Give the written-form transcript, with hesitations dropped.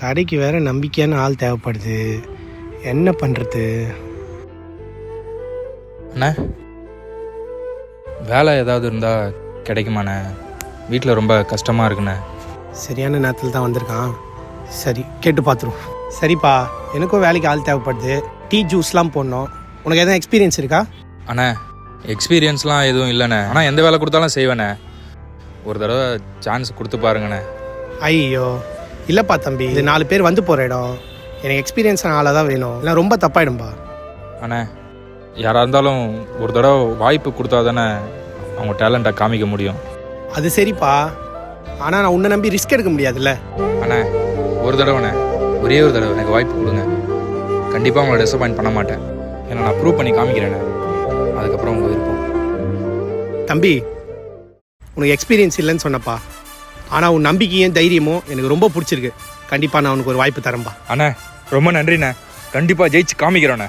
கடைக்கு வேற நம்பிக்கையான ஆள் தேவைப்படுது, என்ன பண்ணுறது? அண்ணா, வேலை ஏதாவது இருந்தால் கிடைக்குமாண்ணே? வீட்டில் ரொம்ப கஷ்டமாக இருக்குண்ணே. சரியான நேரத்தில் தான் வந்திருக்கான். சரி, கேட்டு பார்த்துருவோம். சரிப்பா, எனக்கும் வேலைக்கு ஆள் தேவைப்படுது. டீ ஜூஸ்லாம் போடணும். உனக்கு எதுவும் எக்ஸ்பீரியன்ஸ் இருக்கா? அண்ணா, எக்ஸ்பீரியன்ஸ்லாம் எதுவும் இல்லைண்ணே. ஆனால் எந்த வேலை கொடுத்தாலும் செய்வேண்ணே. ஒரு தடவை சான்ஸ் கொடுத்து பாருங்கண்ணே. ஐயோ இல்லைப்பா தம்பி, இது 4 பேர் வந்து போகிற இடம். எனக்கு எக்ஸ்பீரியன்ஸ் ஆளாக தான் வேணும், இல்லை ரொம்ப தப்பாயிடும்பா. அண்ணா, யாராக இருந்தாலும் ஒரு தடவை வாய்ப்பு கொடுத்தா தானே அவங்க டேலண்ட்டை காமிக்க முடியும். அது சரிப்பா, ஆனால் நான் உன்னை நம்பி ரிஸ்க் எடுக்க முடியாதுல்ல. அண்ணா, ஒரு தடவைண்ணே, ஒரே ஒரு தடவை எனக்கு வாய்ப்பு கொடுங்க. கண்டிப்பாக உங்களை டிசப்பாயிண்ட் பண்ண மாட்டேன். ஏன்னா நான் ப்ரூவ் பண்ணி காமிக்கிறேண்ணே. அதுக்கப்புறம் உங்கள் விருப்பம். தம்பி, உனக்கு எக்ஸ்பீரியன்ஸ் இல்லைன்னு சொன்னப்பா, ஆனால் உன் நம்பிக்கையும் தைரியமும் எனக்கு ரொம்ப பிடிச்சிருக்கு. கண்டிப்பாக நான் உனக்கு ஒரு வாய்ப்பு தரேன்பா. அண்ணா, ரொம்ப நன்றிண்ணே. கண்டிப்பாக ஜெயிச்சு காமிக்கிறோண்ணே.